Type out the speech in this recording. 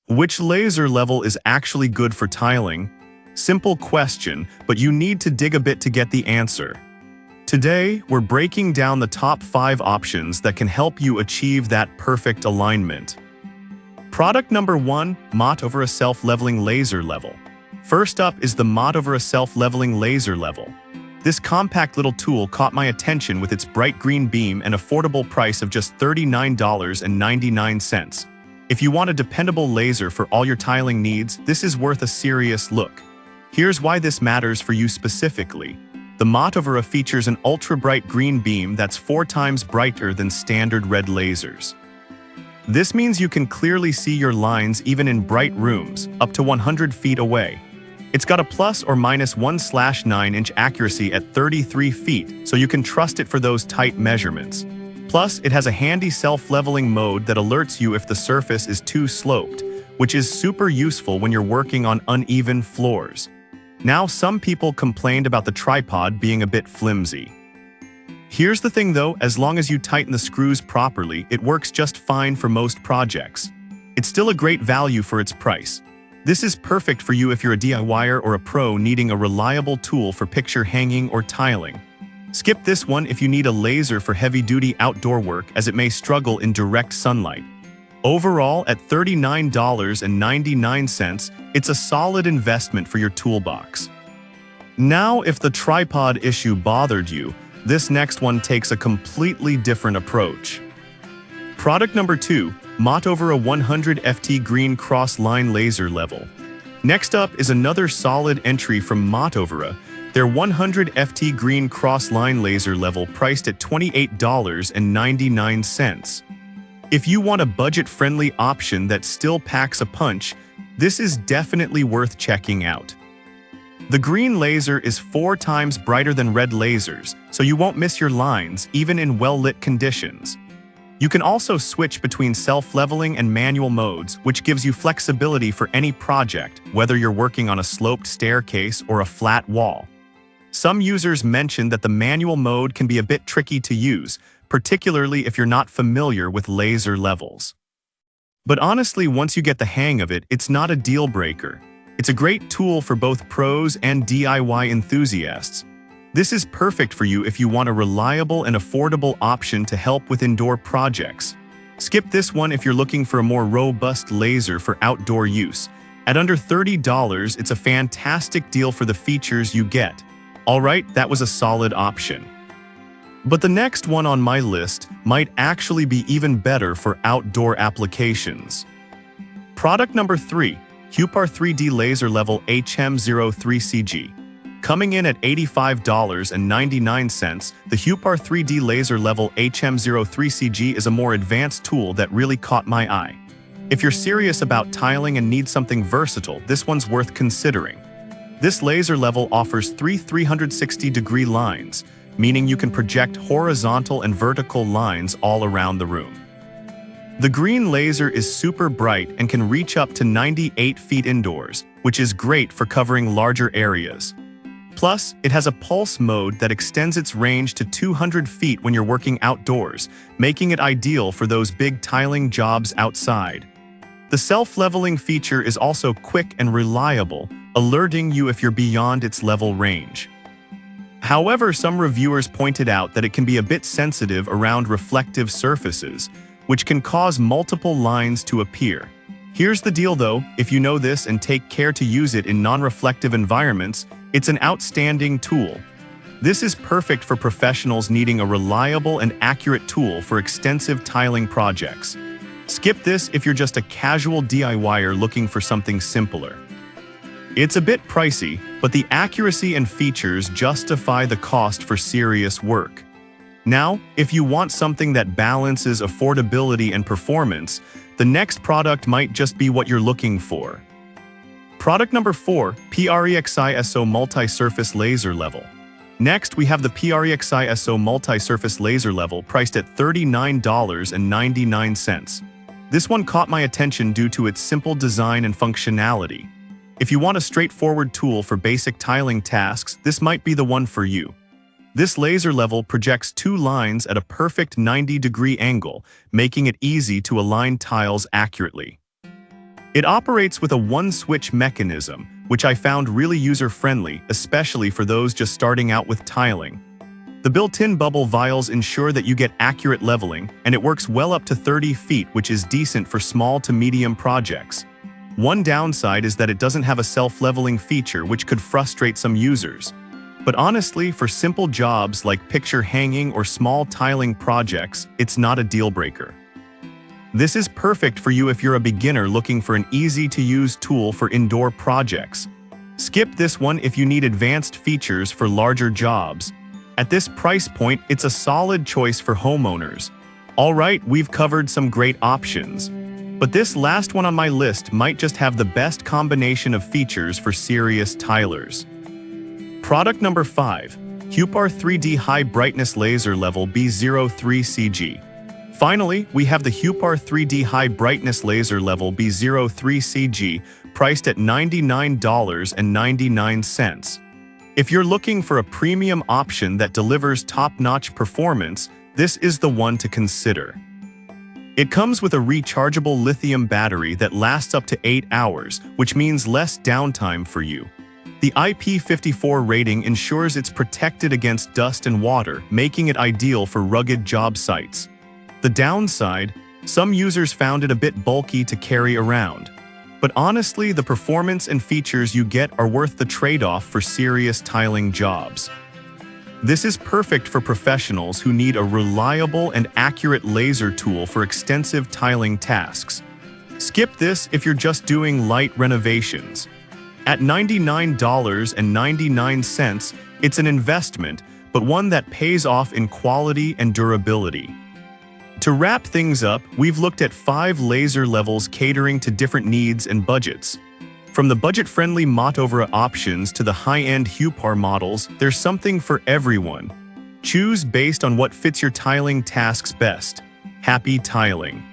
Which laser level is actually good for tiling? Simple question, but you need to dig a bit to get the answer. Today, we're breaking down the top 5 options that can help you achieve that perfect alignment. Product number 1, Mat over a self-leveling laser level. First up is the Mat over a self-leveling laser level. This compact little tool caught my attention with its bright green beam and affordable price of just $39.99. If you want a dependable laser for all your tiling needs, this is worth a serious look. Here's why this matters for you specifically. The Mat over a features an ultra-bright green beam that's 4 times brighter than standard red lasers. This means you can clearly see your lines even in bright rooms, up to 100 feet away. It's got a plus or minus 1/9-inch accuracy at 33 feet, so you can trust it for those tight measurements. Plus, it has a handy self-leveling mode that alerts you if the surface is too sloped, which is super useful when you're working on uneven floors. Now, some people complained about the tripod being a bit flimsy. Here's the thing though, as long as you tighten the screws properly, it works just fine for most projects. It's still a great value for its price. This is perfect for you if you're a DIYer or a pro needing a reliable tool for picture hanging or tiling. Skip this one if you need a laser for heavy-duty outdoor work, as it may struggle in direct sunlight. Overall, at $39.99, it's a solid investment for your toolbox. Now, if the tripod issue bothered you, this next one takes a completely different approach. Product number 2, Mat over a 100 FT green cross-line laser level. Next up is another solid entry from Mat over their 100 FT green cross-line laser level priced at $28.99. If you want a budget-friendly option that still packs a punch, this is definitely worth checking out. The green laser is 4 times brighter than red lasers, so you won't miss your lines even in well-lit conditions. You can also switch between self-leveling and manual modes, which gives you flexibility for any project, whether you're working on a sloped staircase or a flat wall. Some users mentioned that the manual mode can be a bit tricky to use, particularly if you're not familiar with laser levels. But honestly, once you get the hang of it, it's not a deal breaker. It's a great tool for both pros and DIY enthusiasts. This is perfect for you if you want a reliable and affordable option to help with indoor projects. Skip this one if you're looking for a more robust laser for outdoor use. At under $30, it's a fantastic deal for the features you get. Alright, that was a solid option. But the next one on my list might actually be even better for outdoor applications. Product number 3, Hupar 3D Laser Level HM03CG. Coming in at $85.99, the Hupar 3D Laser Level HM03CG is a more advanced tool that really caught my eye. If you're serious about tiling and need something versatile, this one's worth considering. This laser level offers 3 360-degree lines, meaning you can project horizontal and vertical lines all around the room. The green laser is super bright and can reach up to 98 feet indoors, which is great for covering larger areas. Plus, it has a pulse mode that extends its range to 200 feet when you're working outdoors, making it ideal for those big tiling jobs outside. The self-leveling feature is also quick and reliable, alerting you if you're beyond its level range. However, some reviewers pointed out that it can be a bit sensitive around reflective surfaces, which can cause multiple lines to appear. Here's the deal though, if you know this and take care to use it in non-reflective environments, it's an outstanding tool. This is perfect for professionals needing a reliable and accurate tool for extensive tiling projects. Skip this if you're just a casual DIYer looking for something simpler. It's a bit pricey, but the accuracy and features justify the cost for serious work. Now, if you want something that balances affordability and performance, the next product might just be what you're looking for. Product number 4, PREXI SO Multi-Surface Laser Level. Next, we have the PREXI SO Multi-Surface Laser Level priced at $39.99. This one caught my attention due to its simple design and functionality. If you want a straightforward tool for basic tiling tasks, this might be the one for you. This laser level projects 2 lines at a perfect 90-degree angle, making it easy to align tiles accurately. It operates with a one-switch mechanism, which I found really user-friendly, especially for those just starting out with tiling. The built-in bubble vials ensure that you get accurate leveling, and it works well up to 30 feet, which is decent for small to medium projects. One downside is that it doesn't have a self-leveling feature, which could frustrate some users. But honestly, for simple jobs like picture hanging or small tiling projects, it's not a deal-breaker. This is perfect for you if you're a beginner looking for an easy-to-use tool for indoor projects. Skip this one if you need advanced features for larger jobs. At this price point, it's a solid choice for homeowners. Alright, we've covered some great options. But this last one on my list might just have the best combination of features for serious tilers. Product number 5. Hupar 3D High Brightness Laser Level B03CG. Finally, we have the Hupar 3D High Brightness Laser Level B03CG, priced at $99.99. If you're looking for a premium option that delivers top-notch performance, this is the one to consider. It comes with a rechargeable lithium battery that lasts up to 8 hours, which means less downtime for you. The IP54 rating ensures it's protected against dust and water, making it ideal for rugged job sites. The downside, some users found it a bit bulky to carry around. But honestly, the performance and features you get are worth the trade-off for serious tiling jobs. This is perfect for professionals who need a reliable and accurate laser tool for extensive tiling tasks. Skip this if you're just doing light renovations. At $99.99, it's an investment, but one that pays off in quality and durability. To wrap things up, we've looked at 5 laser levels catering to different needs and budgets. From the budget-friendly Motovera options to the high-end Hupar models, there's something for everyone. Choose based on what fits your tiling tasks best. Happy tiling!